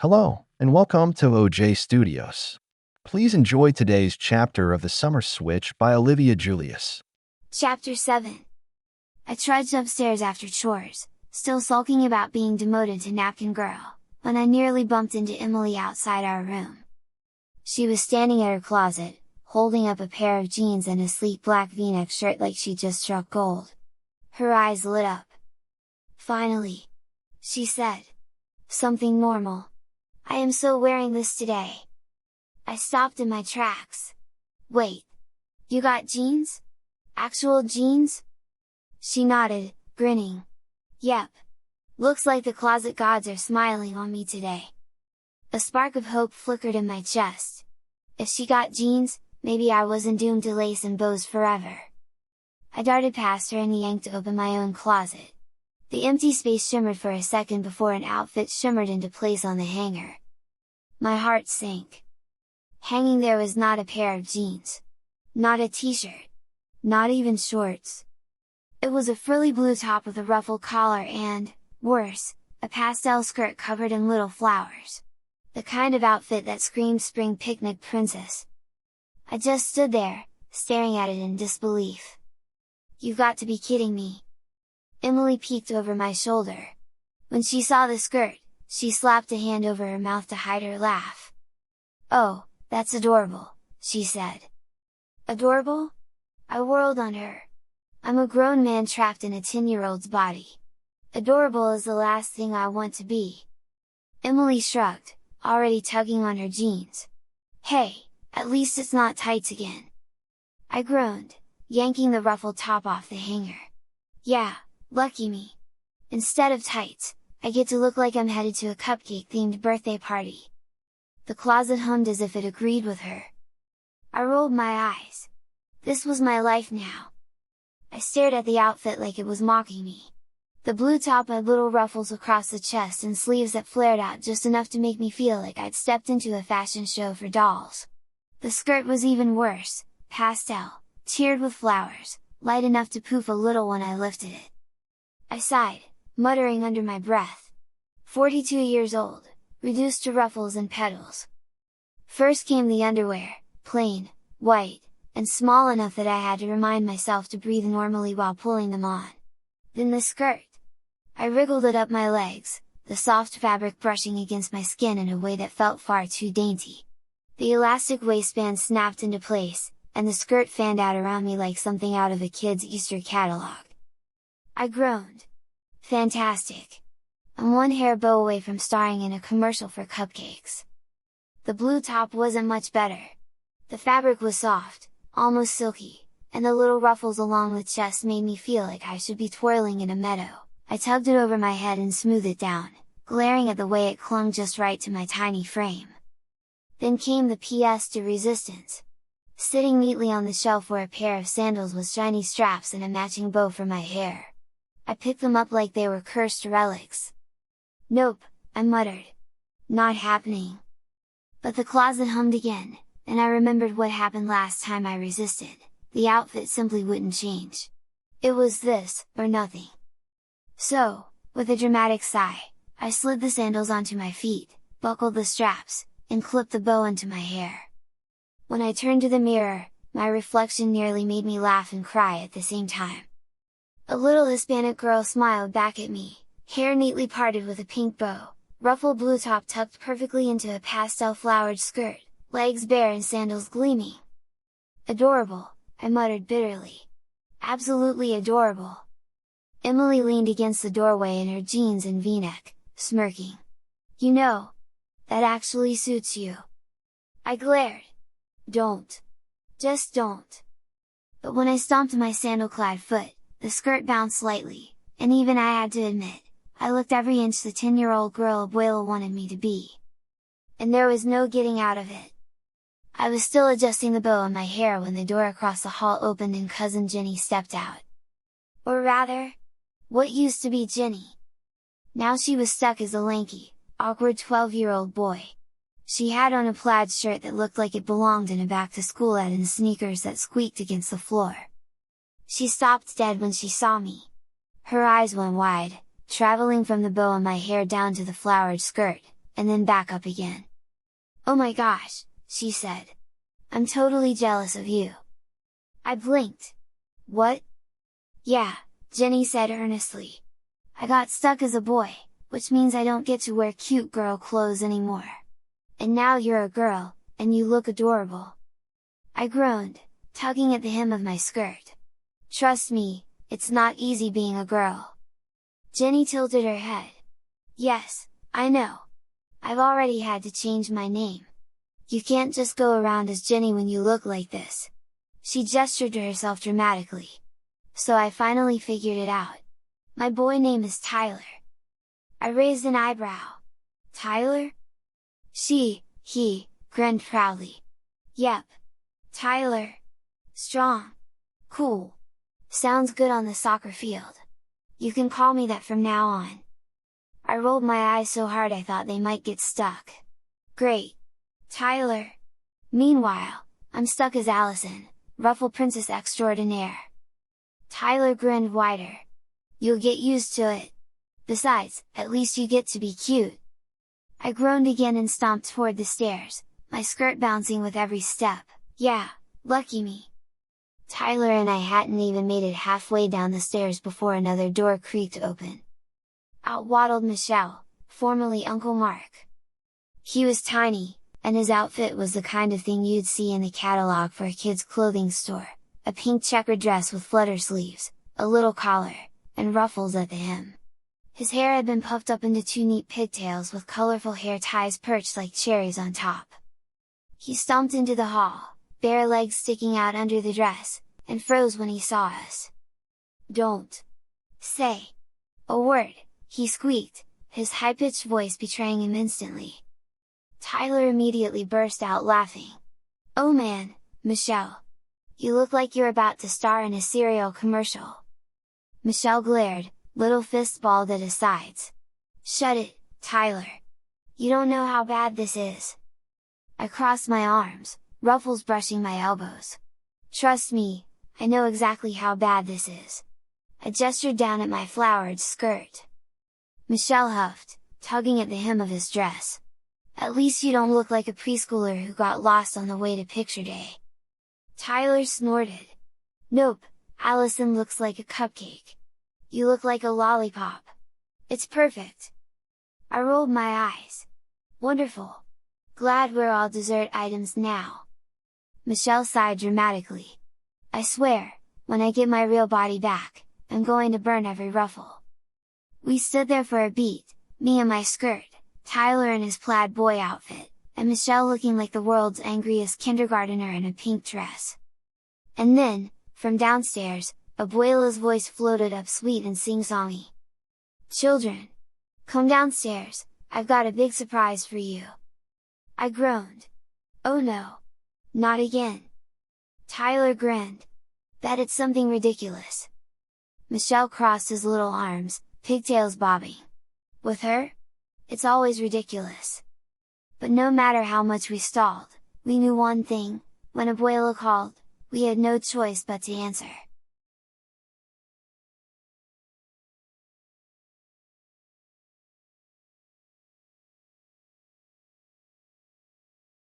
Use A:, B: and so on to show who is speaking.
A: Hello, and welcome to OJ Studios. Please enjoy today's chapter of The Summer Switch by Olivia Julius.
B: Chapter 7. I trudged upstairs after chores, still sulking about being demoted to napkin girl, when I nearly bumped into Emily outside our room. She was standing at her closet, holding up a pair of jeans and a sleek black v-neck shirt like she'd just struck gold. Her eyes lit up. "Finally!" she said. "Something normal. I am so wearing this today." I stopped in my tracks. "Wait! You got jeans? Actual jeans?" She nodded, grinning. "Yep. Looks like the closet gods are smiling on me today." A spark of hope flickered in my chest. If she got jeans, maybe I wasn't doomed to lace and bows forever. I darted past her and yanked open my own closet. The empty space shimmered for a second before an outfit shimmered into place on the hanger. My heart sank. Hanging there was not a pair of jeans. Not a t-shirt. Not even shorts. It was a frilly blue top with a ruffled collar and, worse, a pastel skirt covered in little flowers. The kind of outfit that screamed spring picnic princess. I just stood there, staring at it in disbelief. "You've got to be kidding me!" Emily peeked over my shoulder. When she saw the skirt, she slapped a hand over her mouth to hide her laugh. "Oh, that's adorable," she said. "Adorable?" I whirled on her. I'm a grown man trapped in a 10-year-old's body. Adorable is the last thing I want to be. Emily shrugged, already tugging on her jeans. "Hey, at least it's not tights again." I groaned, yanking the ruffled top off the hanger. "Yeah, lucky me. Instead of tights, I get to look like I'm headed to a cupcake-themed birthday party." The closet hummed as if it agreed with her. I rolled my eyes. This was my life now. I stared at the outfit like it was mocking me. The blue top had little ruffles across the chest and sleeves that flared out just enough to make me feel like I'd stepped into a fashion show for dolls. The skirt was even worse, pastel, tiered with flowers, light enough to poof a little when I lifted it. I sighed, muttering under my breath. 42 years old, reduced to ruffles and petals. First came the underwear, plain, white, and small enough that I had to remind myself to breathe normally while pulling them on. Then the skirt. I wriggled it up my legs, the soft fabric brushing against my skin in a way that felt far too dainty. The elastic waistband snapped into place, and the skirt fanned out around me like something out of a kid's Easter catalog. I groaned. Fantastic! I'm one hair bow away from starring in a commercial for cupcakes. The blue top wasn't much better. The fabric was soft, almost silky, and the little ruffles along the chest made me feel like I should be twirling in a meadow. I tugged it over my head and smoothed it down, glaring at the way it clung just right to my tiny frame. Then came the pièce de résistance. Sitting neatly on the shelf were a pair of sandals with shiny straps and a matching bow for my hair. I picked them up like they were cursed relics. "Nope," I muttered. "Not happening." But the closet hummed again, and I remembered what happened last time I resisted. The outfit simply wouldn't change. It was this, or nothing. So, with a dramatic sigh, I slid the sandals onto my feet, buckled the straps, and clipped the bow into my hair. When I turned to the mirror, my reflection nearly made me laugh and cry at the same time. A little Hispanic girl smiled back at me, hair neatly parted with a pink bow, ruffled blue top tucked perfectly into a pastel flowered skirt, legs bare and sandals gleaming. "Adorable," I muttered bitterly. "Absolutely adorable." Emily leaned against the doorway in her jeans and v-neck, smirking. "You know, that actually suits you." I glared. "Don't. Just don't." But when I stomped my sandal-clad foot, the skirt bounced slightly, and even I had to admit, I looked every inch the 10-year-old girl Abuela wanted me to be. And there was no getting out of it. I was still adjusting the bow on my hair when the door across the hall opened and cousin Jenny stepped out. Or rather, what used to be Jenny. Now she was stuck as a lanky, awkward 12-year-old boy. She had on a plaid shirt that looked like it belonged in a back-to-school ad and sneakers that squeaked against the floor. She stopped dead when she saw me. Her eyes went wide, traveling from the bow on my hair down to the flowered skirt, and then back up again. "Oh my gosh," she said. "I'm totally jealous of you." I blinked. "What?" "Yeah," Jenny said earnestly. "I got stuck as a boy, which means I don't get to wear cute girl clothes anymore. And now you're a girl, and you look adorable." I groaned, tugging at the hem of my skirt. "Trust me, it's not easy being a girl." Jenny tilted her head. "Yes, I know. I've already had to change my name. You can't just go around as Jenny when you look like this." She gestured to herself dramatically. "So I finally figured it out. My boy name is Tyler." I raised an eyebrow. "Tyler?" He grinned proudly. "Yep. Tyler. Strong. Cool. Sounds good on the soccer field. You can call me that from now on." I rolled my eyes so hard I thought they might get stuck. "Great! Tyler! Meanwhile, I'm stuck as Allison, Ruffle Princess Extraordinaire." Tyler grinned wider. "You'll get used to it. Besides, at least you get to be cute." I groaned again and stomped toward the stairs, my skirt bouncing with every step. Yeah, lucky me. Tyler and I hadn't even made it halfway down the stairs before another door creaked open. Out waddled Michelle, formerly Uncle Mark. He was tiny, and his outfit was the kind of thing you'd see in the catalog for a kid's clothing store, a pink checkered dress with flutter sleeves, a little collar, and ruffles at the hem. His hair had been puffed up into two neat pigtails with colorful hair ties perched like cherries on top. He stomped into the hall, bare legs sticking out under the dress, and froze when he saw us. "Don't say a word," he squeaked, his high-pitched voice betraying him instantly. Tyler immediately burst out laughing. "Oh man, Michelle! You look like you're about to star in a cereal commercial!" Michelle glared, little fists balled at his sides. "Shut it, Tyler! You don't know how bad this is!" I crossed my arms, ruffles brushing my elbows. "Trust me, I know exactly how bad this is." I gestured down at my flowered skirt. Michelle huffed, tugging at the hem of his dress. "At least you don't look like a preschooler who got lost on the way to picture day." Tyler snorted. "Nope, Allison looks like a cupcake. You look like a lollipop. It's perfect." I rolled my eyes. "Wonderful! Glad we're all dessert items now." Michelle sighed dramatically. "I swear, when I get my real body back, I'm going to burn every ruffle." We stood there for a beat, me in my skirt, Tyler in his plaid boy outfit, and Michelle looking like the world's angriest kindergartner in a pink dress. And then, from downstairs, Abuela's voice floated up sweet and sing-songy. "Children! Come downstairs, I've got a big surprise for you." I groaned. "Oh no! Not again!" Tyler grinned. "Bet it's something ridiculous." Michelle crossed his little arms, pigtails bobbing. "With her? It's always ridiculous." But no matter how much we stalled, we knew one thing: when Abuela called, we had no choice but to answer.